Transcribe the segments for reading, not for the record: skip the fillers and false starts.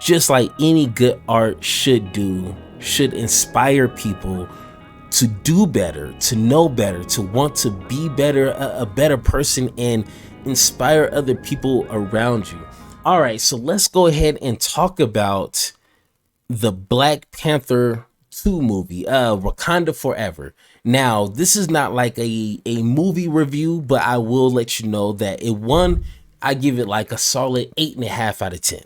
just like any good art should do, should inspire people to do better, to know better, to want to be better, a better person, and inspire other people around you. All right, so let's go ahead and talk about the Black Panther 2 movie, Wakanda Forever. Now, this is not like a movie review, but I will let you know that I give it like a solid 8.5 out of 10.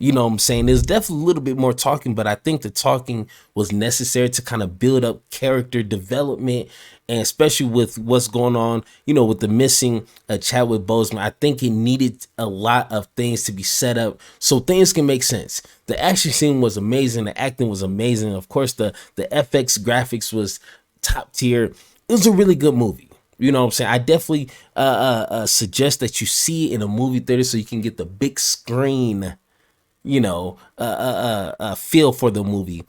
You know what I'm saying? There's definitely a little bit more talking, but I think the talking was necessary to kind of build up character development, and especially with what's going on, with the missing Chadwick Boseman. I think it needed a lot of things to be set up so things can make sense. The action scene was amazing. The acting was amazing. Of course, the FX graphics was top tier. It was a really good movie. You know what I'm saying? I definitely suggest that you see it in a movie theater so you can get the big screen feel for the movie.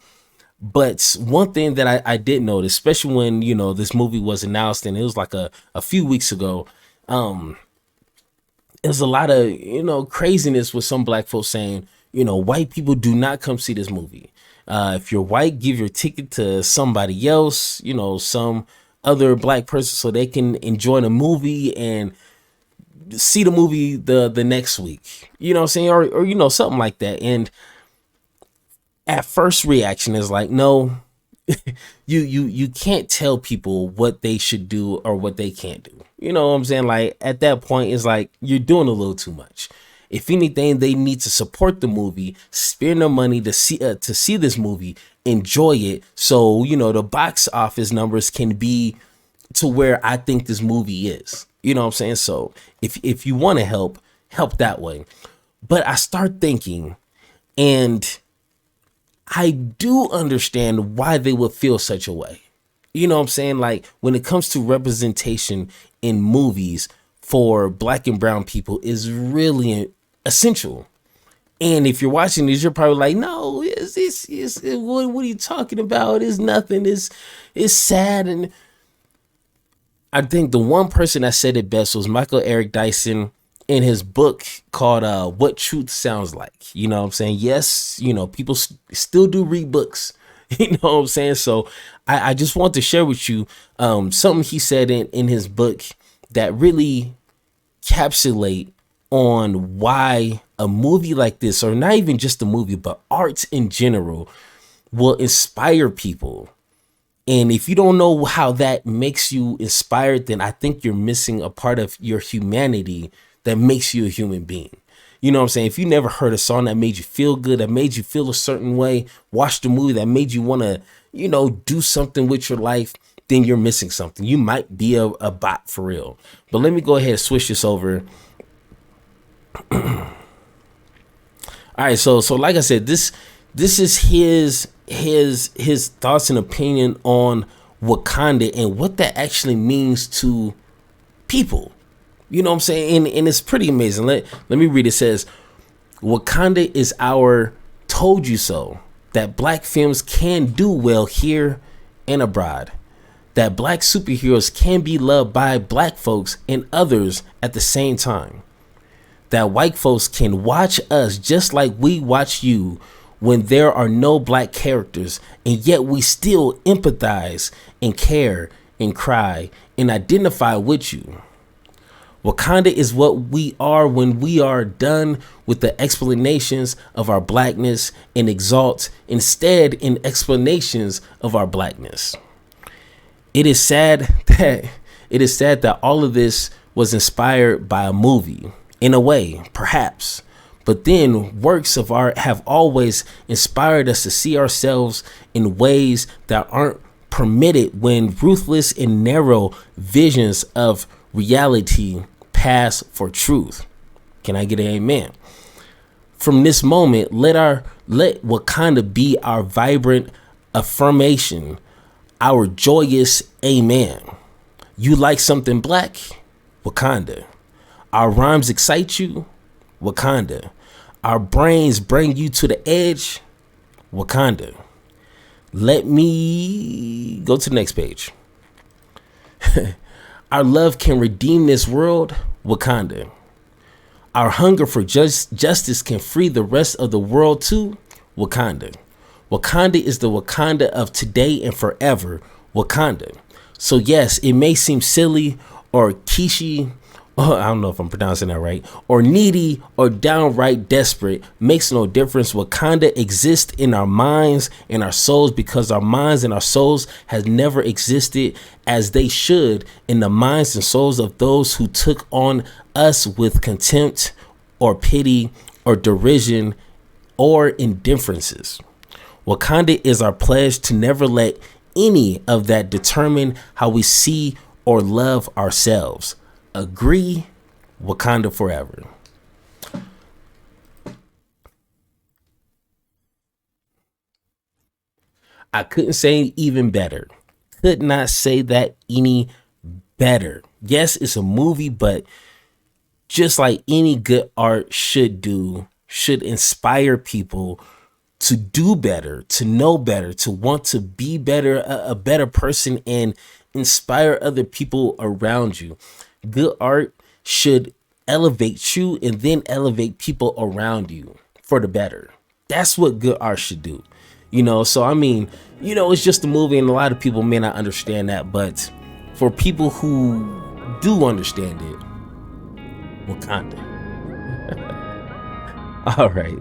But one thing that I did notice, especially when this movie was announced, and it was like a few weeks ago, there's a lot of craziness with some black folks saying white people do not come see this movie. If you're white, give your ticket to somebody else, some other black person, so they can enjoy the movie and see the movie the next week, you know what I'm saying, or something like that. And at first reaction is like, no, you can't tell people what they should do or what they can't do. You know what I'm saying? Like, at that point, it's like you're doing a little too much. If anything, they need to support the movie, spend their money to see this movie, enjoy it, so the box office numbers can be to where I think this movie is. You know what I'm saying? So if you want to help that way. But I start thinking, and I do understand why they would feel such a way. You know what I'm saying? Like, when it comes to representation in movies for black and brown people is really essential. And if you're watching this, you're probably like, no, what are you talking about? It's nothing. It's sad. And I think the one person that said it best was Michael Eric Dyson in his book called What Truth Sounds Like. You know what I'm saying? Yes, people still do read books. You know what I'm saying? So I just want to share with you something he said in his book that really encapsulate on why a movie like this, or not even just a movie, but arts in general, will inspire people. And if you don't know how that makes you inspired, then I think you're missing a part of your humanity that makes you a human being. You know what I'm saying? If you never heard a song that made you feel good, that made you feel a certain way, watched a movie that made you want to, do something with your life, then you're missing something. You might be a bot for real. But let me go ahead and switch this over. All right, so like I said, this is his thoughts and opinion on Wakanda and what that actually means to people. You know what I'm saying? And it's pretty amazing. Let me read. It says, Wakanda is our told you so, that black films can do well here and abroad, that black superheroes can be loved by black folks and others at the same time, that white folks can watch us just like we watch you when there are no black characters, and yet we still empathize and care and cry and identify with you. Wakanda is what we are when we are done with the explanations of our blackness and exalt instead in explanations of our blackness. It is sad that all of this was inspired by a movie, in a way, perhaps. But then works of art have always inspired us to see ourselves in ways that aren't permitted when ruthless and narrow visions of reality pass for truth. Can I get an amen? From this moment, let Wakanda be our vibrant affirmation, our joyous amen. You like something black? Wakanda. Our rhymes excite you? Wakanda. Our brains bring you to the edge? Wakanda. Let me go to the next page. Our love can redeem this world? Wakanda. Our hunger for justice can free the rest of the world too. Wakanda. Wakanda is the Wakanda of today and forever. Wakanda. So yes, it may seem silly or Kishi, I don't know if I'm pronouncing that right, or needy or downright desperate. Makes no difference. Wakanda exists in our minds and our souls because our minds and our souls has never existed as they should in the minds and souls of those who took on us with contempt or pity or derision or indifferences. Wakanda is our pledge to never let any of that determine how we see or love ourselves. Agree. Wakanda forever. I couldn't say even better. Could not say that any better. Yes, it's a movie, but just like any good art should do, should inspire people to do better, to know better, to want to be better, a better person, and inspire other people around you. Good art should elevate you and then elevate people around you for the better. That's what good art should do. So I mean, it's just a movie and a lot of people may not understand that, but for people who do understand it, Wakanda. All right.